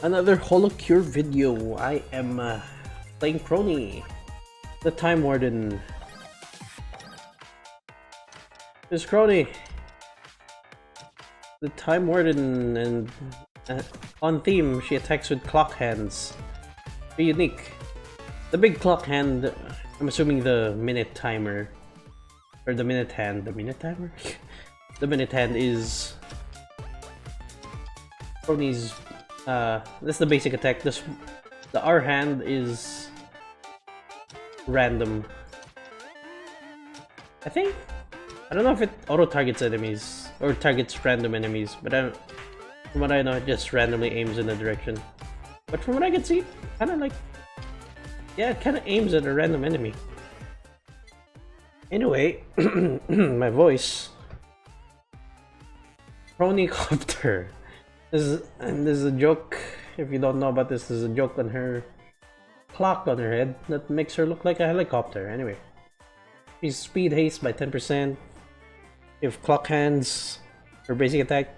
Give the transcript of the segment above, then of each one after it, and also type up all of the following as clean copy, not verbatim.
Another HoloCure video. I am playing Kronii, the Time Warden. This Kronii, the Time Warden, and on theme, she attacks with clock hands. Very unique. The big clock hand, I'm assuming the minute timer, or the minute hand, the minute timer? The minute hand is Kronii's. That's the basic attack. The R hand is random. I think. I don't know if it auto targets enemies or targets random enemies, but from what I know, it just randomly aims in a direction. But from what I can see, kind of like, yeah, it kind of aims at a random enemy. Anyway, my voice. Kroniicopter. This is a joke. If you don't know about this is a joke on her clock on her head that makes her look like a helicopter. Anyway, she's speed haste by 10%. If clock hands, her basic attack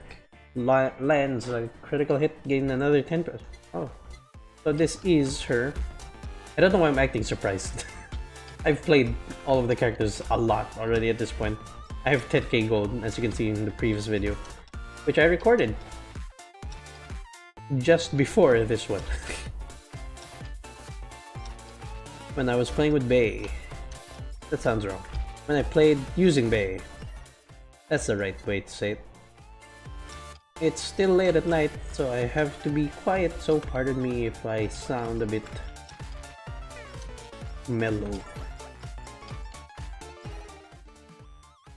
lands a critical hit, gain another 10%. Oh, so this is her. I don't know why I'm acting surprised. I've played all of the characters a lot already at this point. I have 10k gold, as you can see in the previous video, which I recorded just before this one. When I was playing with Bay. That sounds wrong. When I played using Bay. That's the right way to say it. It's still late at night, so I have to be quiet, so pardon me if I sound a bit mellow.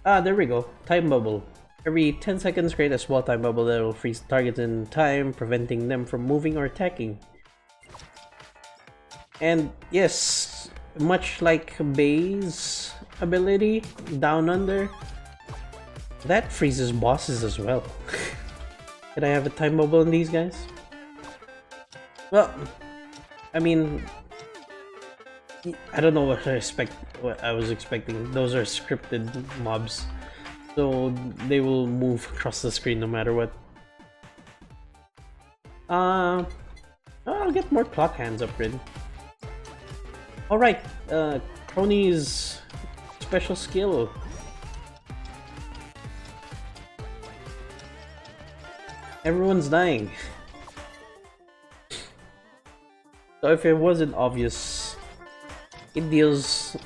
Ah, there we go. Time bubble. Every 10 seconds, create a small time bubble that will freeze targets in time, preventing them from moving or attacking. And yes, much like Bay's ability, Down Under, that freezes bosses as well. Can I have a time bubble on these guys? Well, I mean, I don't know what I was expecting. Those are scripted mobs, so they will move across the screen no matter what. I'll get more clock hands upgrade. Alright, Kronii's special skill. Everyone's dying. So if it wasn't obvious, it deals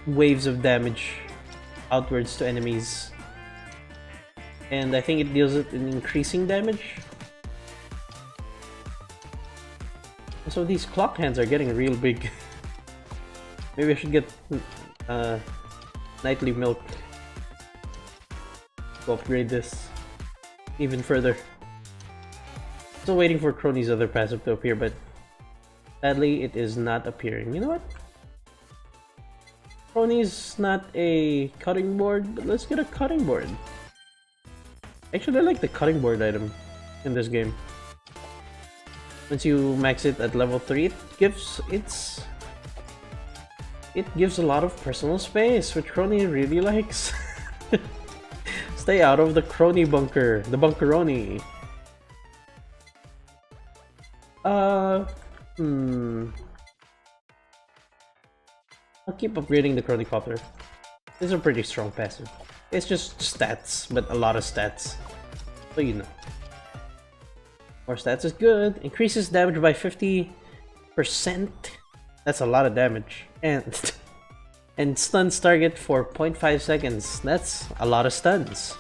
waves of damage outwards to enemies. And I think it deals it in increasing damage. So these clock hands are getting real big. Maybe I should get nightly milk to upgrade this even further. Still waiting for Kronii's other passive to appear, but sadly it is not appearing. You know what? Kronii's not a cutting board, but let's get a cutting board. Actually, I like the cutting board item in this game. Once you max it at level 3, it gives a lot of personal space, which Kronii really likes. Stay out of the Kronii bunker, the bunkeroni. I'll keep upgrading the Kroniicopter. This is a pretty strong passive. It's just stats, but a lot of stats. So you know. More stats is good. Increases damage by 50%. That's a lot of damage. And stuns target for 0.5 seconds. That's a lot of stuns.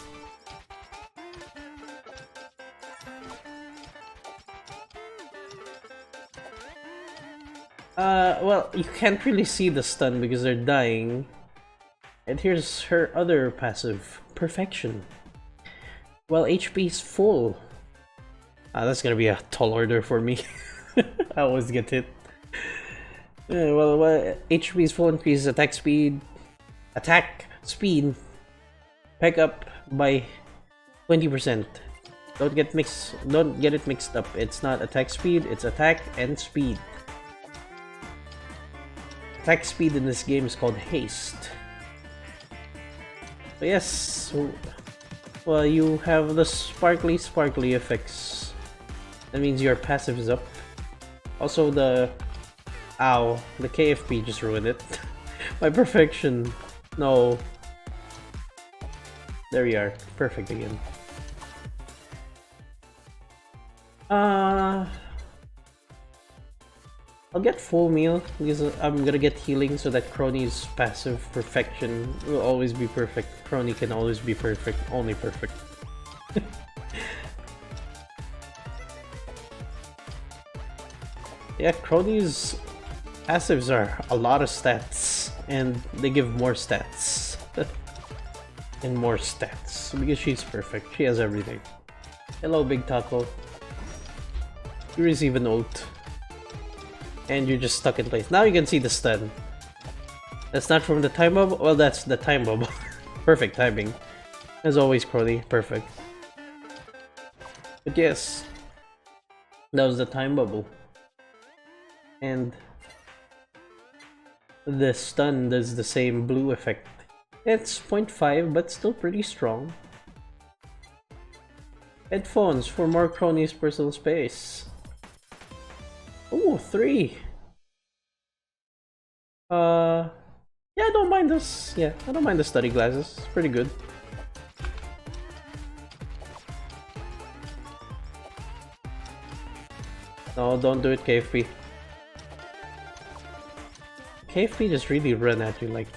Well, you can't really see the stun because they're dying. And here's her other passive, Perfection. Well, HP is full. That's gonna be a tall order for me. I always get hit. Well, HP is full, increases attack speed, pick up by 20%. Don't get it mixed up. It's not attack speed, it's attack and speed. Attack speed in this game is called haste. So yes, well, you have the sparkly effects That means your passive is up. Also the... Ow, the KFP just ruined it. My perfection. No. There we are. Perfect again. I'll get full meal because I'm gonna get healing so that Kronii's passive perfection will always be perfect. Kronii can always be perfect, only perfect. Yeah, Kronii's passives are a lot of stats, and they give more stats. And more stats, because she's perfect. She has everything. Hello, Big Taco. You receive an ult. And you're just stuck in place. Now you can see the stun. That's not from the time bubble? Well, that's the time bubble. Perfect timing. As always, Kronii. Perfect. But yes. That was the time bubble. And the stun does the same blue effect. It's 0.5, but still pretty strong. Headphones for more Kronii's personal space. Ooh, 3. Yeah, I don't mind this. Yeah, I don't mind the study glasses. It's pretty good. No, don't do it, KFP. KFP just really run at you like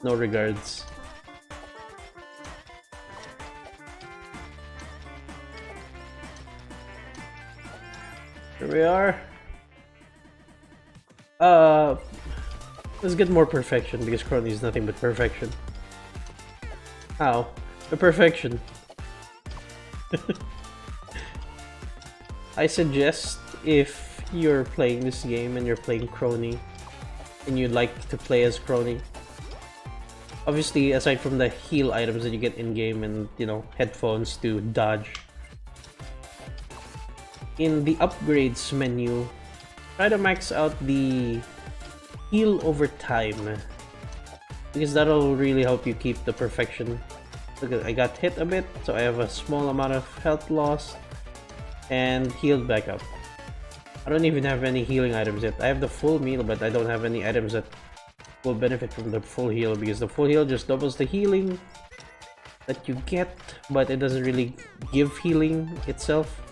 no regards. Here we are. Let's get more perfection because Kronii is nothing but perfection. How? The perfection. I suggest if you're playing this game and you're playing Kronii and you like to play as Kronii, obviously aside from the heal items that you get in-game and, you know, headphones to dodge, in the upgrades menu, try to max out the heal over time, because that'll really help you keep the perfection. Look, I got hit a bit, so I have a small amount of health loss and healed back up. I don't even have any healing items yet. I have the full meal, but I don't have any items that will benefit from the full heal, because the full heal just doubles the healing that you get, but it doesn't really give healing itself.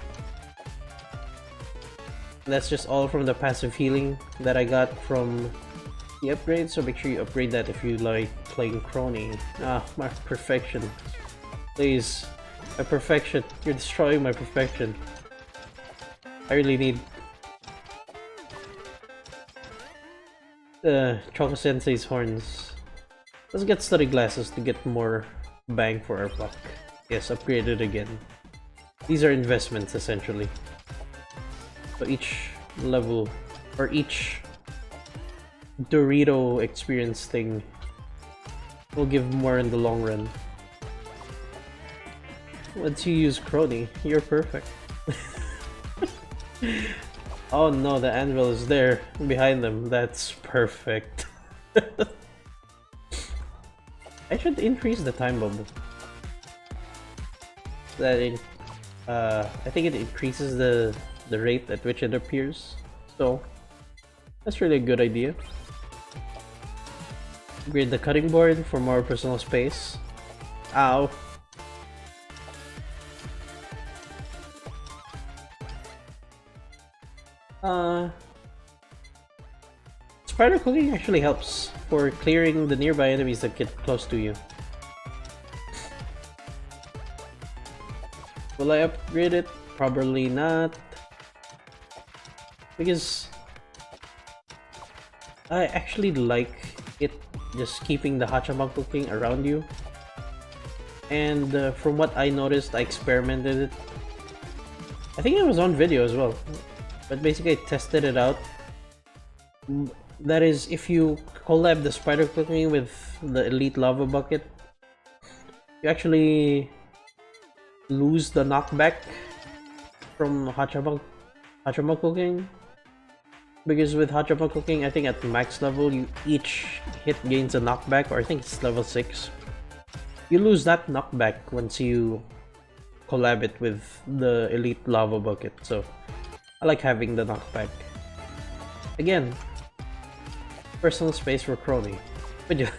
That's just all from the passive healing that I got from the upgrade, so make sure you upgrade that if you like playing Kronii. Ah, my perfection. Please. My perfection. You're destroying my perfection. I really need Choco Sensei's horns. Let's get study glasses to get more bang for our buck. Yes, upgraded again. These are investments essentially. So each level, or each Dorito experience thing will give more in the long run. Once you use Kronii, you're perfect. Oh no, the anvil is there behind them. That's perfect. I should increase the time bubble. I think it increases the rate at which it appears. So that's really a good idea. Upgrade the cutting board for more personal space. Ow. Spider cooking actually helps for clearing the nearby enemies that get close to you. Will I upgrade it? Probably not. Because I actually like it just keeping the Hachamang cooking around you. And from what I noticed, I experimented it. I think it was on video as well. But basically I tested it out. That is, if you collab the spider cooking with the elite lava bucket, you actually lose the knockback from Hachamang cooking. Because with Hachamang cooking, I think at max level, each hit gains a knockback, or I think it's level 6. You lose that knockback once you collab it with the elite lava bucket. So I like having the knockback. Again, personal space for Kronii. But yeah,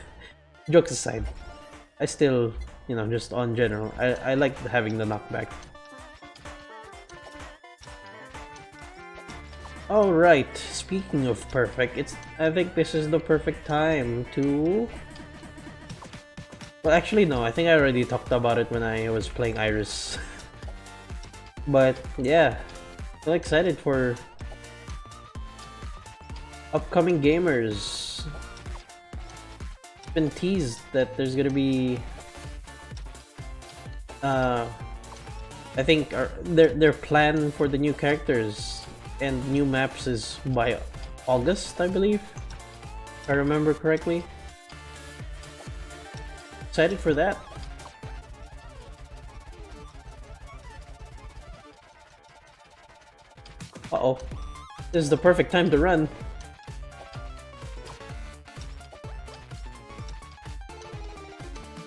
jokes aside, I still, you know, just on general, I like having the knockback. Alright, speaking of perfect, I think this is the perfect time to... Well, actually no, I think I already talked about it when I was playing Iris. But yeah, I'm excited for upcoming gamers. It's been teased that there's gonna be I think their plan for the new characters and new maps is by August, I believe, if I remember correctly. Excited for that. Uh-oh. This is the perfect time to run.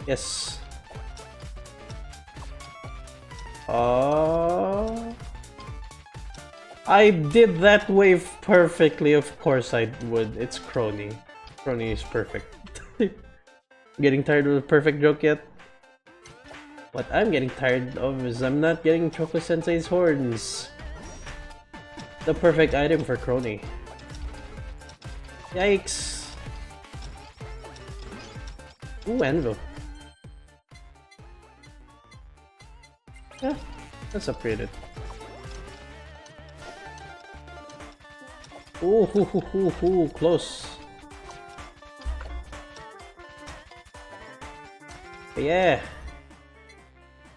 Yes. I did that wave perfectly, of course I would. It's Kronii. Kronii is perfect. Getting tired of the perfect joke yet? What I'm getting tired of is I'm not getting Choco Sensei's horns. The perfect item for Kronii. Yikes. Ooh, anvil. Yeah, let's upgrade it. Ooh, close. But yeah.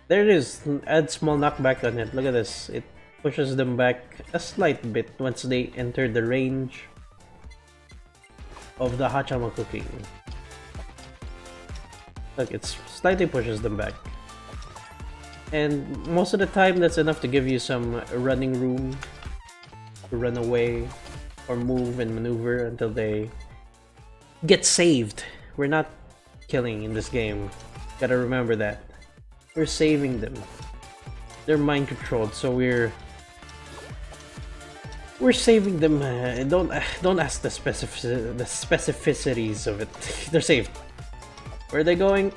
There it is. Add small knockback on it. Look at this. It pushes them back a slight bit once they enter the range of the Hachama cooking. Look, it slightly pushes them back. And most of the time that's enough to give you some running room to run away or move and maneuver until they get saved. We're not killing in this game. Gotta remember that. We're saving them. They're mind controlled, so we're saving them. Don't ask the specificities of it. They're saved. Where are they going?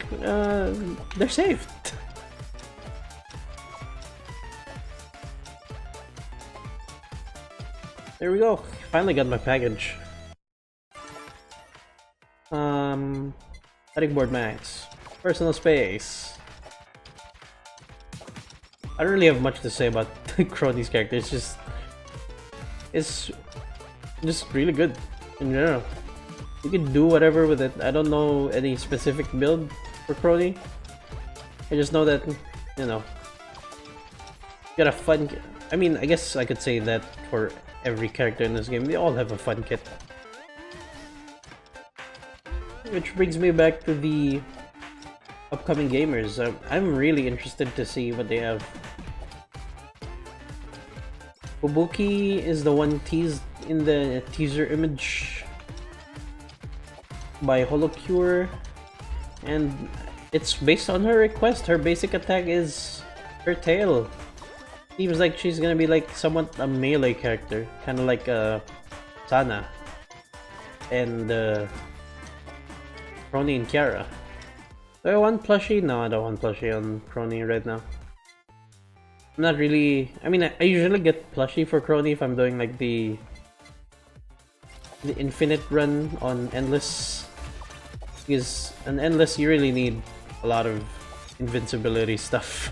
They're saved. There we go. Finally got my package. Cutting board max. Personal space. I don't really have much to say about Kronii's character. It's just really good in general. You can do whatever with it. I don't know any specific build for Kronii. I just know that, you know, you got a fun. I mean, I guess I could say that for every character in this game. They all have a fun kit. Which brings me back to the upcoming gamers. I'm really interested to see what they have. Fubuki is the one teased in the teaser image by HoloCure, and it's based on her request. Her basic attack is her tail. Seems like she's gonna be like somewhat a melee character, kind of like Sana and Kronii and Kiara. Do I want plushie? No, I don't want plushie on Kronii right now. I'm not really. I mean, I usually get plushie for Kronii if I'm doing like the infinite run on endless, because on endless you really need a lot of invincibility stuff.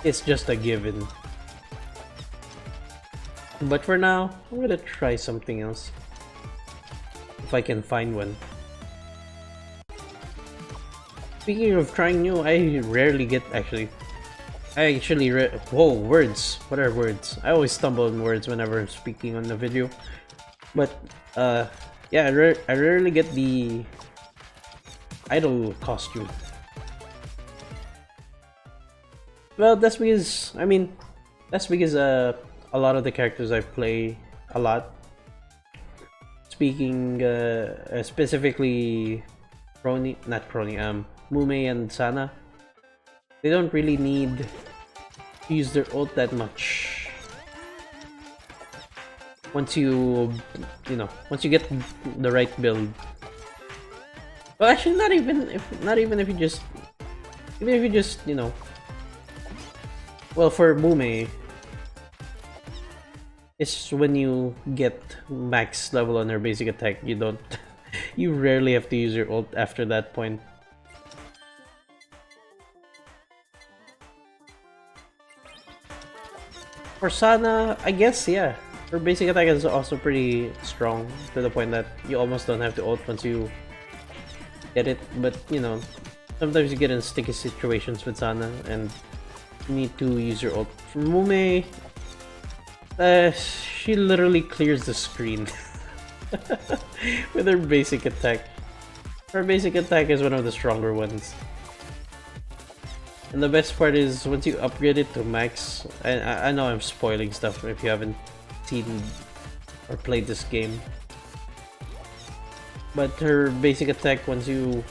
It's just a given. But for now, I'm gonna try something else. If I can find one. Speaking of trying new, I rarely get whoa, words. What are words? I always stumble on words whenever I'm speaking on the video. But, yeah, I rarely get the idol costume. Well, that's because, a lot of the characters I play a lot. Speaking, specifically Mume and Sana, they don't really need to use their ult that much. once you once you get the right build. Well, actually, not even if you just well, for Mume, it's when you get max level on her basic attack, you don't you rarely have to use your ult after that point. For Sana, I guess, yeah. Her basic attack is also pretty strong, to the point that you almost don't have to ult once you get it. But, sometimes you get in sticky situations with Sana, and you need to use your ult. For Mume, she literally clears the screen with her basic attack. Her basic attack is one of the stronger ones. And the best part is, once you upgrade it to max, I know I'm spoiling stuff if you haven't seen or played this game, but her basic attack, once you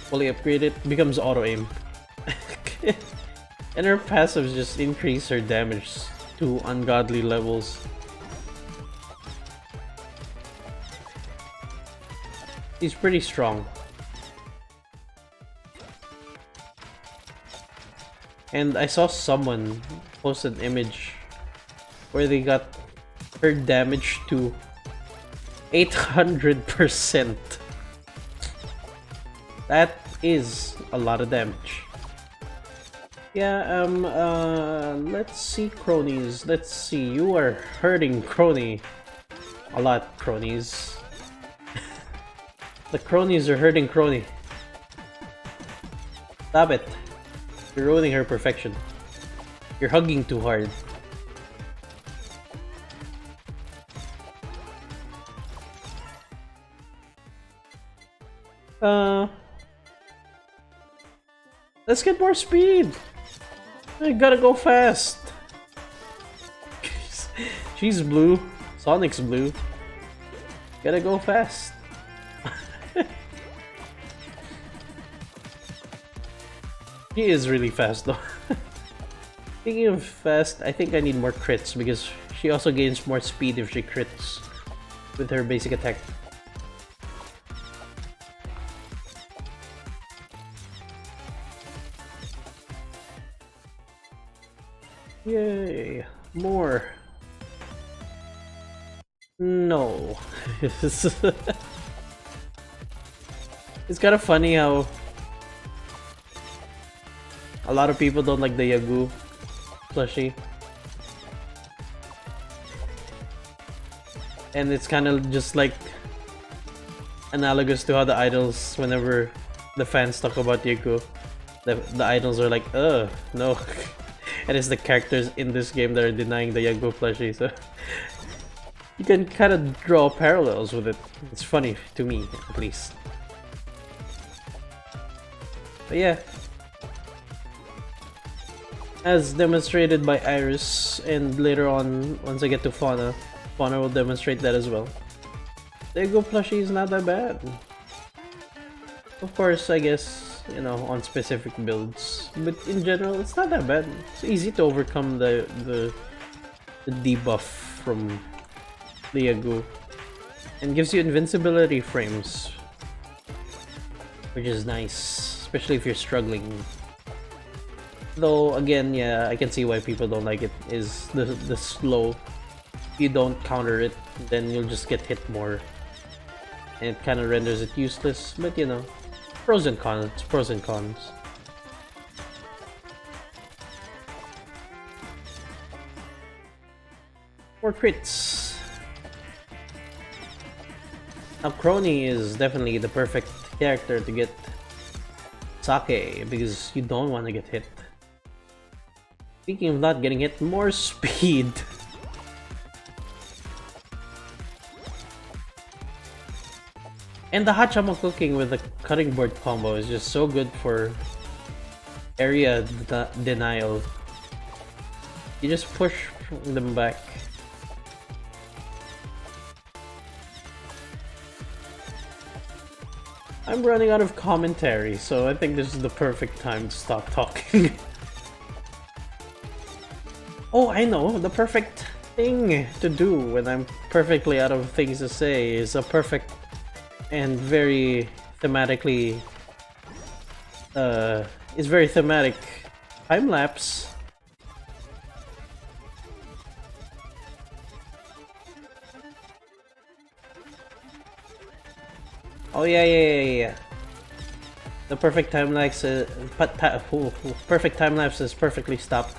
fully upgrade it, becomes auto-aim. And her passives just increase her damage to ungodly levels. She's pretty strong. And I saw someone post an image where they got her damage to 800%. That is a lot of damage. Yeah, let's see Kronies. Let's see, you are hurting Kronii a lot, Kronies. The Kronies are hurting Kronii. Stop it. You're ruining her perfection. You're hugging too hard. Let's get more speed. I gotta go fast. She's blue. Sonic's blue. Gotta go fast. She is really fast though. Speaking of fast, I think I need more crits because she also gains more speed if she crits with her basic attack. Yay! More! No. It's kind of funny how a lot of people don't like the Yagoo plushie. And it's kind of just like analogous to how the idols, whenever the fans talk about Yagoo, the idols are like, ugh, no. And it's the characters in this game that are denying the Yagoo plushie, so you can kind of draw parallels with it. It's funny to me, at least. But yeah. As demonstrated by Iris, and later on, once I get to Fauna, Fauna will demonstrate that as well. The Yagoo plushie is not that bad. Of course, I guess, on specific builds. But in general, it's not that bad. It's easy to overcome the debuff from the Yagoo. And gives you invincibility frames, which is nice, especially if you're struggling. Though, again, yeah, I can see why people don't like it, is the slow. If you don't counter it, then you'll just get hit more. And it kind of renders it useless, but pros and cons, pros and cons. More crits. Now, Kronii is definitely the perfect character to get Sake, because you don't want to get hit. Speaking of not getting hit, more speed. And the Hachama cooking with the cutting board combo is just so good for area denial. You just push them back. I'm running out of commentary, so I think this is the perfect time to stop talking. Oh, I know, the perfect thing to do when I'm perfectly out of things to say is a perfect and very thematically is very thematic time lapse. Oh yeah. The perfect time lapse perfect time lapse is perfectly stopped.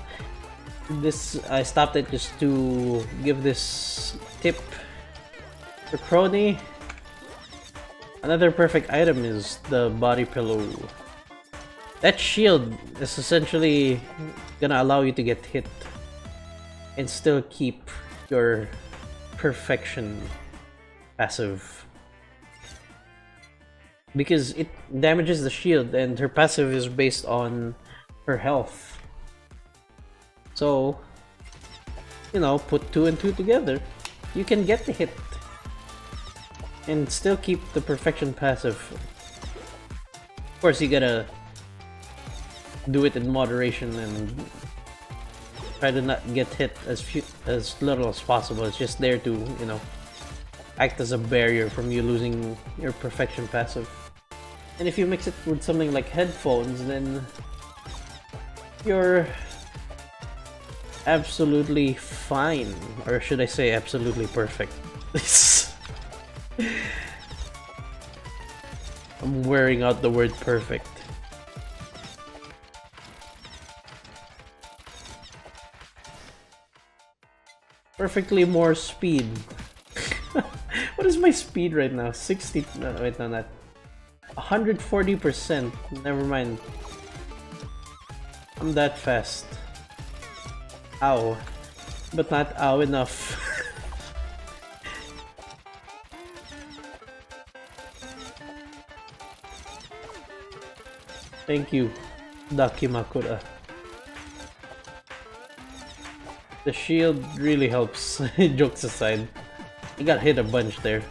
This I stopped it just to give this tip for Kronii. Another perfect item is the body pillow. That shield is essentially gonna allow you to get hit and still keep your perfection passive. Because it damages the shield and her passive is based on her health. So, you know, put 2 and 2 together, you can get the hit and still keep the perfection passive. Of course, you gotta do it in moderation and try to not get hit as little as possible. It's just there to, you know, act as a barrier from you losing your perfection passive. And if you mix it with something like headphones, then you're absolutely fine. Or should I say absolutely perfect? I'm wearing out the word perfect. Perfectly more speed. What is my speed right now? 60... No, wait, no, not... 140%. Never mind. I'm that fast. Ow. But not ow enough. Thank you, Dakimakura. The shield really helps. Jokes aside. You got hit a bunch there.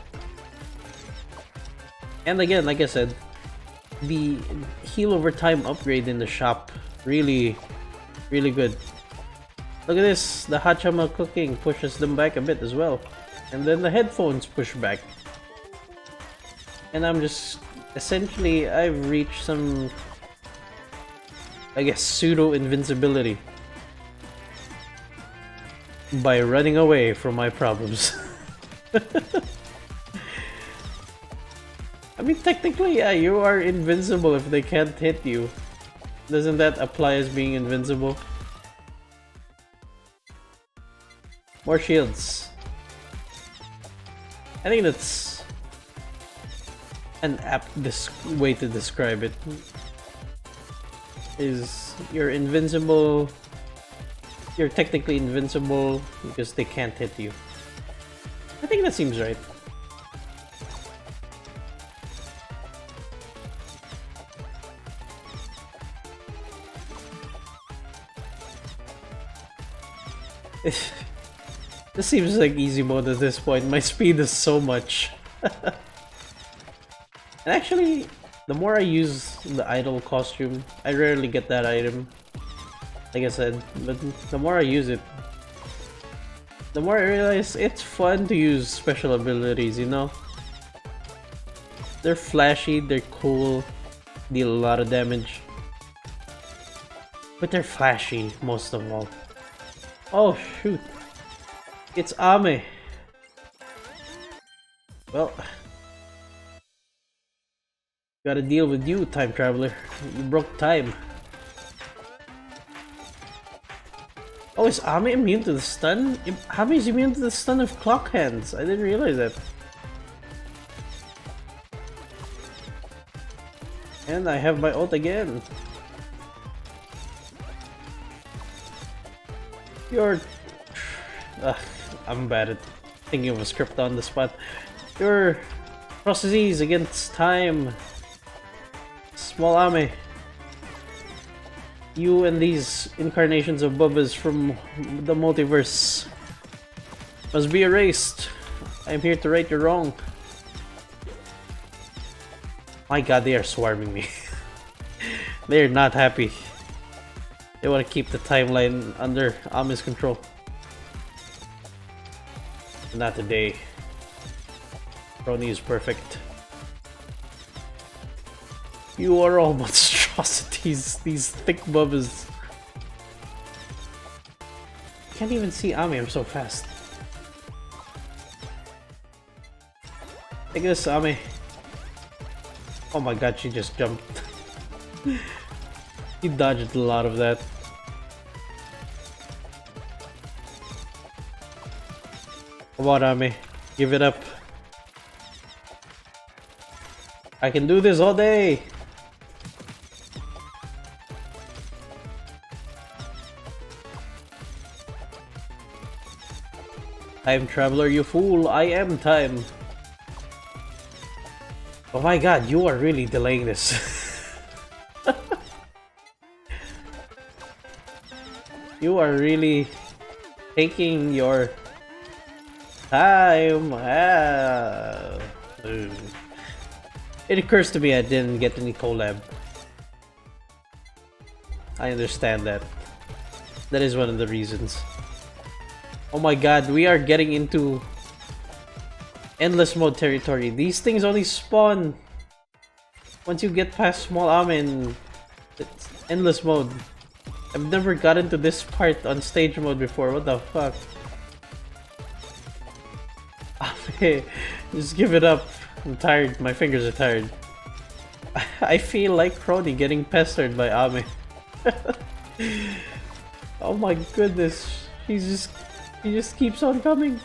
And again, like I said, the heal over time upgrade in the shop, really good. Look at this, the Hachama cooking pushes them back a bit as well. And then the headphones push back. And I'm just, essentially, I've reached some, I guess, pseudo-invincibility by running away from my problems. I mean, technically, yeah, you are invincible if they can't hit you. Doesn't that apply as being invincible? More shields. I think that's an apt way to describe it. Is you're invincible. You're technically invincible because they can't hit you. I think that seems right. This seems like easy mode at this point. My speed is so much. And actually, the more I use the idol costume, I rarely get that item. Like I said, but the more I use it, the more I realize it's fun to use special abilities, you know? They're flashy, they're cool, deal a lot of damage. But they're flashy, most of all. Oh shoot! It's Ame! Well, gotta deal with you, time traveler. You broke time. Oh, is Ame immune to the stun? Ame is immune to the stun of clock hands. I didn't realize that. And I have my ult again. Your... I'm bad at thinking of a script on the spot. Your processes against time. Small Ame. You and these incarnations of Bubbas from the multiverse must be erased. I'm here to right your wrong. My god, they are swarming me. They are not happy. They want to keep the timeline under Ame's control. Not today. Kronii is perfect. You are all monstrosities, these thick bubbas. Can't even see Ami, I'm so fast. Take this, Ami. Oh my god, she just jumped. He dodged a lot of that. Come on, Ami. Give it up. I can do this all day! Time traveler, you fool! I am time! Oh my god, you are really delaying this. You are really taking your time. It occurs to me I didn't get any collab. I understand that. That is one of the reasons. Oh my god, we are getting into endless mode territory. These things only spawn once you get past small Amin. It's endless mode. I've never gotten to this part on stage mode before. What the fuck? Okay, just give it up. I'm tired. My fingers are tired. I feel like Kronii getting pestered by Ame. Oh my goodness. He just keeps on coming.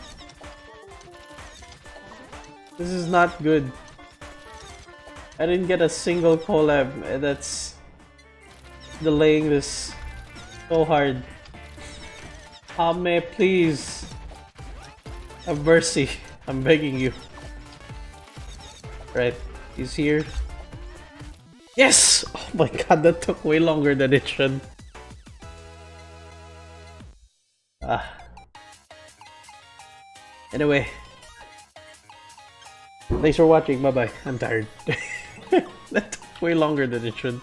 This is not good. I didn't get a single collab, and that's delaying this so hard. Ame, please. Have mercy. I'm begging you. Right, he's here. Yes! Oh my god, that took way longer than it should. Anyway. Thanks for watching, bye bye. I'm tired. That took way longer than it should.